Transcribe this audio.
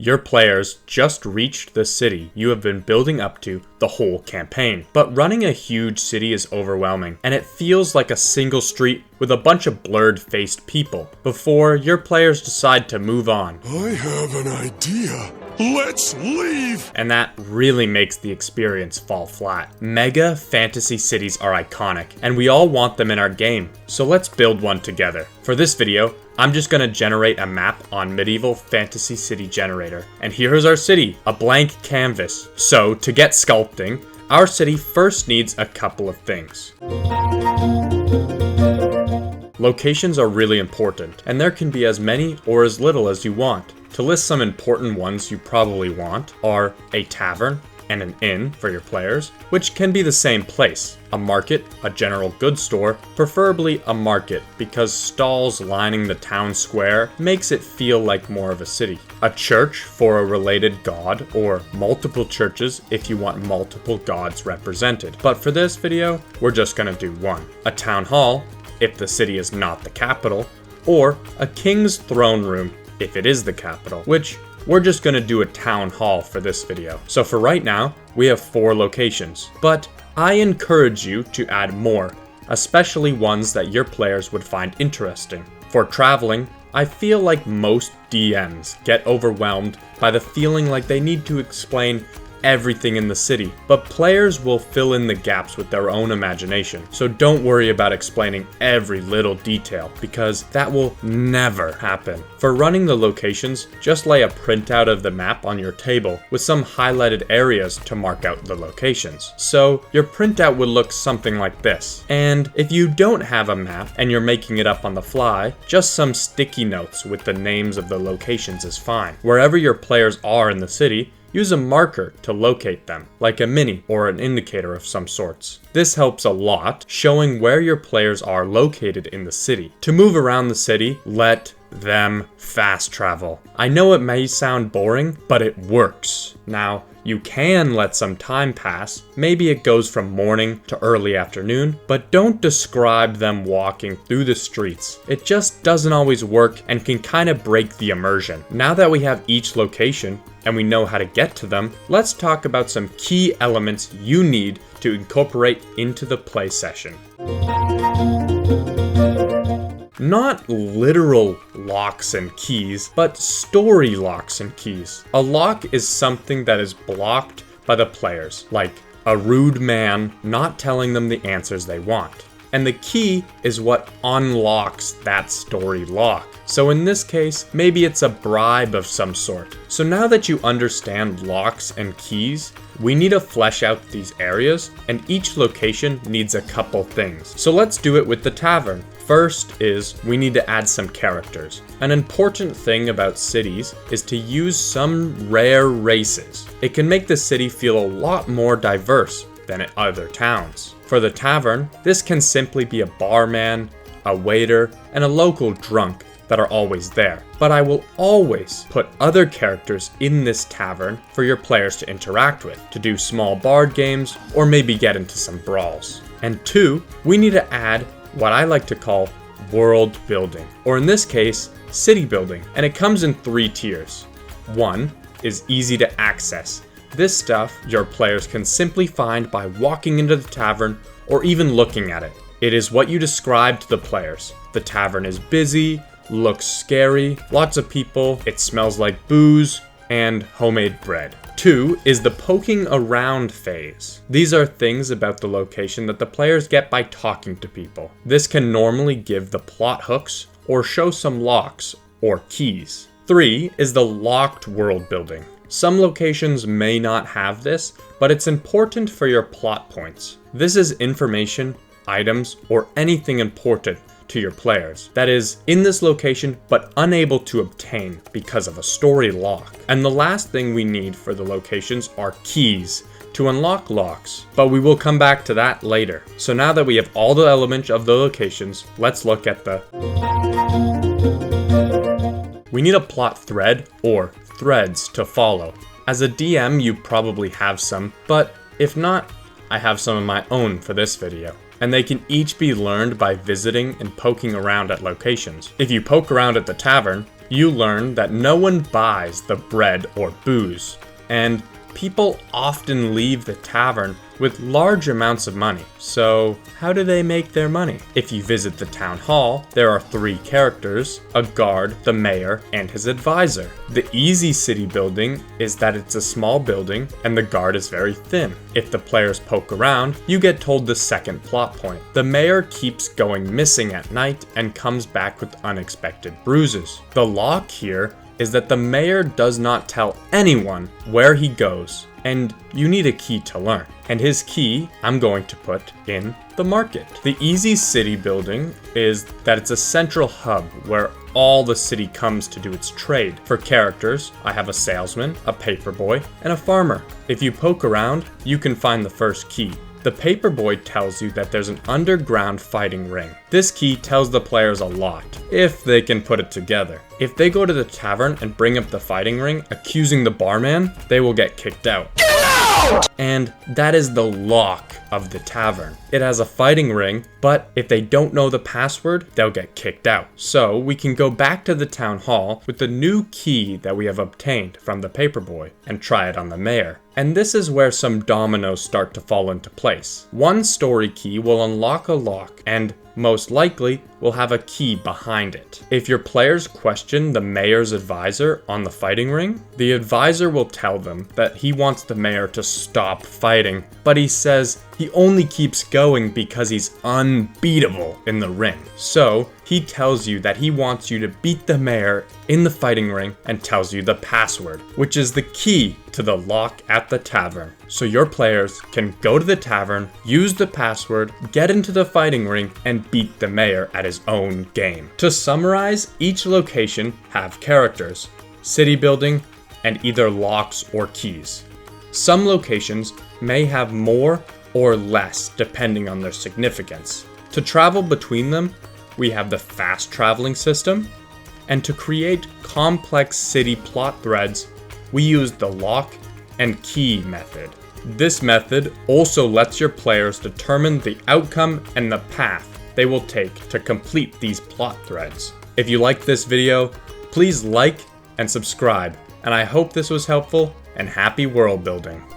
Your players just reached the city you have been building up to the whole campaign. But running a huge city is overwhelming, and it feels like a single street with a bunch of blurred-faced people before your players decide to move on. I have an idea. Let's leave! And that really makes the experience fall flat. Mega fantasy cities are iconic, and we all want them in our game, so let's build one together. For this video, I'm just gonna generate a map on Medieval Fantasy City Generator. And here's our city, a blank canvas. So to get sculpting, our city first needs a couple of things. Locations are really important, and there can be as many or as little as you want. To list some important ones you probably want are a tavern and an inn for your players, which can be the same place. A market, a general goods store, preferably a market because stalls lining the town square makes it feel like more of a city. A church for a related god, or multiple churches if you want multiple gods represented. But for this video, we're just gonna do one. A town hall, if the city is not the capital, or a king's throne room if it is the capital, which we're just gonna do a town hall for this video. So for right now, we have 4 locations, but I encourage you to add more, especially ones that your players would find interesting. For traveling, I feel like most DMs get overwhelmed by the feeling like they need to explain everything in the city, but players will fill in the gaps with their own imagination. So don't worry about explaining every little detail, because that will never happen. For running the locations, just lay a printout of the map on your table with some highlighted areas to mark out the locations. So your printout would look something like this. And if you don't have a map and you're making it up on the fly, just some sticky notes with the names of the locations is fine. Wherever your players are in the city, use a marker to locate them, like a mini or an indicator of some sorts. This helps a lot, showing where your players are located in the city. To move around the city, let them fast travel. I know it may sound boring, but it works. Now, you can let some time pass, maybe it goes from morning to early afternoon, but don't describe them walking through the streets. It just doesn't always work and can kind of break the immersion. Now that we have each location and we know how to get to them, let's talk about some key elements you need to incorporate into the play session. Not literal locks and keys, but story locks and keys. A lock is something that is blocked by the players, like a rude man not telling them the answers they want. And the key is what unlocks that story lock. So in this case, maybe it's a bribe of some sort. So now that you understand locks and keys, we need to flesh out these areas, and each location needs a couple things. So let's do it with the tavern. First is we need to add some characters. An important thing about cities is to use some rare races. It can make the city feel a lot more diverse than at other towns. For the tavern, this can simply be a barman, a waiter, and a local drunk that are always there. But I will always put other characters in this tavern for your players to interact with, to do small bard games, or maybe get into some brawls. And 2, we need to add what I like to call world building, or in this case, city building, and it comes in 3 tiers. 1 is easy to access. This stuff your players can simply find by walking into the tavern or even looking at it. It is what you describe to the players. The tavern is busy, looks scary, lots of people, it smells like booze, and homemade bread. 2 is the poking around phase. These are things about the location that the players get by talking to people. This can normally give the plot hooks or show some locks or keys. 3 is the locked world building. Some locations may not have this, but it's important for your plot points. This is information, items, or anything important to your players that is in this location but unable to obtain because of a story lock. And the last thing we need for the locations are keys to unlock locks, but we will come back to that later. So now that we have all the elements of the locations, let's look at the... We need a plot thread or threads to follow. As a DM, you probably have some, but if not, I have some of my own for this video. And they can each be learned by visiting and poking around at locations. If you poke around at the tavern, you learn that no one buys the bread or booze, and people often leave the tavern with large amounts of money. So how do they make their money? If you visit the town hall, there are 3 characters: a guard, the mayor, and his advisor. The easy city building is that it's a small building and the guard is very thin. If the players poke around, you get told the second plot point. The mayor keeps going missing at night and comes back with unexpected bruises. The lock here is that the mayor does not tell anyone where he goes, and you need a key to learn. And his key I'm going to put in the market. The easy city building is that it's a central hub where all the city comes to do its trade. For characters, I have a salesman, a paperboy, and a farmer. If you poke around, you can find the first key. The paperboy tells you that there's an underground fighting ring. This key tells the players a lot, if they can put it together. If they go to the tavern and bring up the fighting ring, accusing the barman, they will get kicked out. Get out! And that is the lock of the tavern. It has a fighting ring, but if they don't know the password, they'll get kicked out. So we can go back to the town hall with the new key that we have obtained from the paperboy and try it on the mayor. And this is where some dominoes start to fall into place. One story key will unlock a lock, and most likely will have a key behind it. If your players question the mayor's advisor on the fighting ring, the advisor will tell them that he wants the mayor to stop fighting, but he says he only keeps going because he's unbeatable in the ring. So he tells you that he wants you to beat the mayor in the fighting ring and tells you the password, which is the key to the lock at the tavern. So your players can go to the tavern, use the password, get into the fighting ring, and beat the mayor at his own game. To summarize, each location have characters, city building, and either locks or keys. Some locations may have more or less depending on their significance. To travel between them, we have the fast traveling system, and to create complex city plot threads, we use the lock and key method. This method also lets your players determine the outcome and the path they will take to complete these plot threads. If you liked this video, please like and subscribe, and I hope this was helpful, and happy world building.